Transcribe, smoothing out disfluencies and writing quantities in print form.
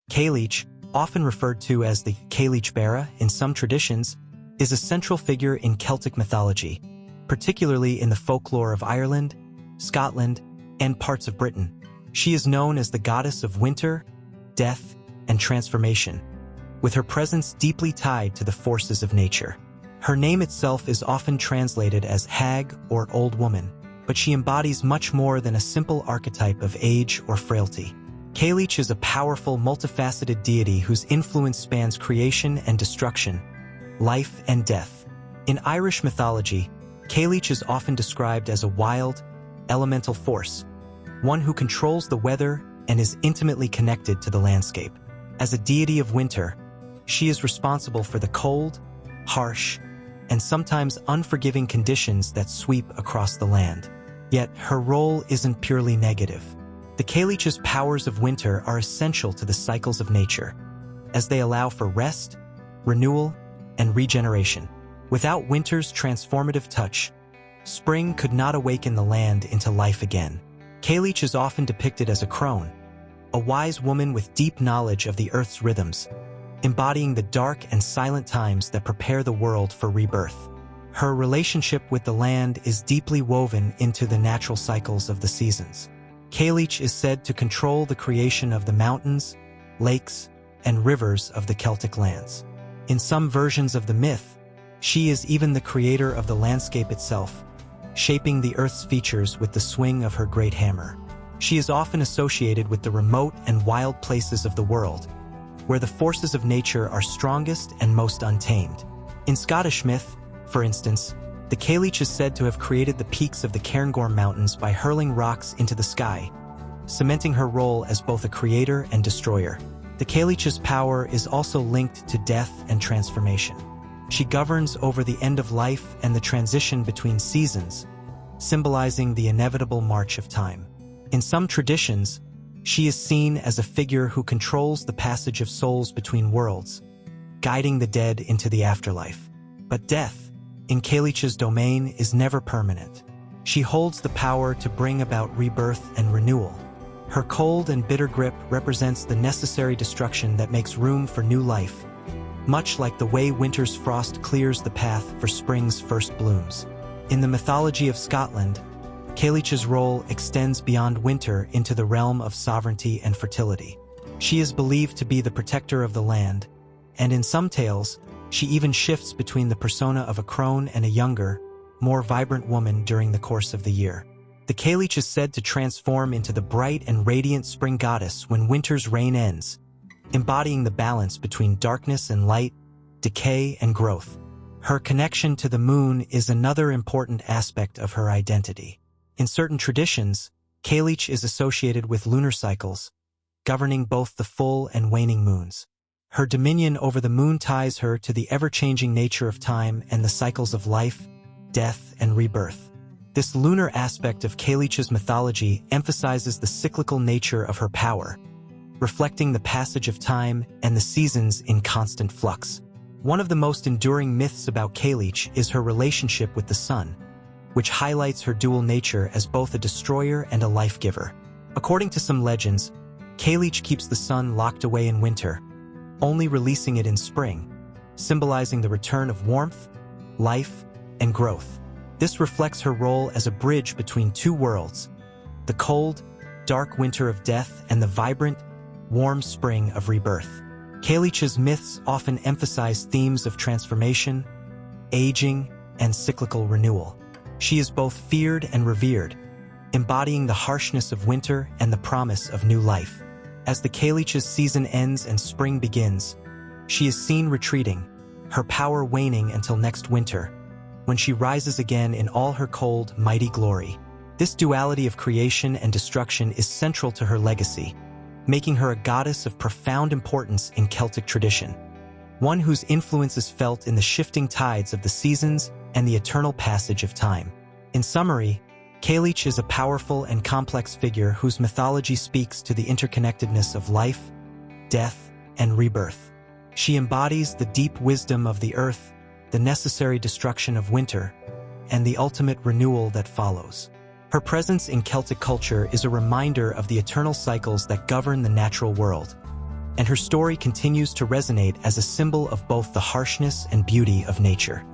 Cailleach, often referred to as the Cailleach Bhéara in some traditions, is a central figure in Celtic mythology, particularly in the folklore of Ireland, Scotland, and parts of Britain. She is known as the goddess of winter, death, and transformation, with her presence deeply tied to the forces of nature. Her name itself is often translated as hag or old woman, but she embodies much more than a simple archetype of age or frailty. Cailleach is a powerful, multifaceted deity whose influence spans creation and destruction, life and death. In Irish mythology, Cailleach is often described as a wild, elemental force, one who controls the weather and is intimately connected to the landscape. As a deity of winter, she is responsible for the cold, harsh, and sometimes unforgiving conditions that sweep across the land. Yet, her role isn't purely negative. The Cailleach's powers of winter are essential to the cycles of nature, as they allow for rest, renewal, and regeneration. Without winter's transformative touch, spring could not awaken the land into life again. Cailleach is often depicted as a crone, a wise woman with deep knowledge of the earth's rhythms, embodying the dark and silent times that prepare the world for rebirth. Her relationship with the land is deeply woven into the natural cycles of the seasons. Cailleach is said to control the creation of the mountains, lakes, and rivers of the Celtic lands. In some versions of the myth, she is even the creator of the landscape itself, shaping the earth's features with the swing of her great hammer. She is often associated with the remote and wild places of the world, where the forces of nature are strongest and most untamed. In Scottish myth, for instance, the Cailleach is said to have created the peaks of the Cairngorm Mountains by hurling rocks into the sky, cementing her role as both a creator and destroyer. The Cailleach's power is also linked to death and transformation. She governs over the end of life and the transition between seasons, symbolizing the inevitable march of time. In some traditions, she is seen as a figure who controls the passage of souls between worlds, guiding the dead into the afterlife. But death, in Cailleach's domain, is never permanent. She holds the power to bring about rebirth and renewal. Her cold and bitter grip represents the necessary destruction that makes room for new life, much like the way winter's frost clears the path for spring's first blooms. In the mythology of Scotland, Cailleach's role extends beyond winter into the realm of sovereignty and fertility. She is believed to be the protector of the land, and in some tales, she even shifts between the persona of a crone and a younger, more vibrant woman during the course of the year. The Cailleach is said to transform into the bright and radiant spring goddess when winter's reign ends, embodying the balance between darkness and light, decay and growth. Her connection to the moon is another important aspect of her identity. In certain traditions, Cailleach is associated with lunar cycles, governing both the full and waning moons. Her dominion over the moon ties her to the ever-changing nature of time and the cycles of life, death, and rebirth. This lunar aspect of Cailleach's mythology emphasizes the cyclical nature of her power, reflecting the passage of time and the seasons in constant flux. One of the most enduring myths about Cailleach is her relationship with the sun, which highlights her dual nature as both a destroyer and a life-giver. According to some legends, Cailleach keeps the sun locked away in winter, only releasing it in spring, symbolizing the return of warmth, life, and growth. This reflects her role as a bridge between two worlds, the cold, dark winter of death and the vibrant, warm spring of rebirth. Cailleach's myths often emphasize themes of transformation, aging, and cyclical renewal. She is both feared and revered, embodying the harshness of winter and the promise of new life. As the Cailleach's season ends and spring begins, she is seen retreating, her power waning until next winter, when she rises again in all her cold, mighty glory. This duality of creation and destruction is central to her legacy, making her a goddess of profound importance in Celtic tradition, one whose influence is felt in the shifting tides of the seasons and the eternal passage of time. In summary, Cailleach is a powerful and complex figure whose mythology speaks to the interconnectedness of life, death, and rebirth. She embodies the deep wisdom of the earth, the necessary destruction of winter, and the ultimate renewal that follows. Her presence in Celtic culture is a reminder of the eternal cycles that govern the natural world, and her story continues to resonate as a symbol of both the harshness and beauty of nature.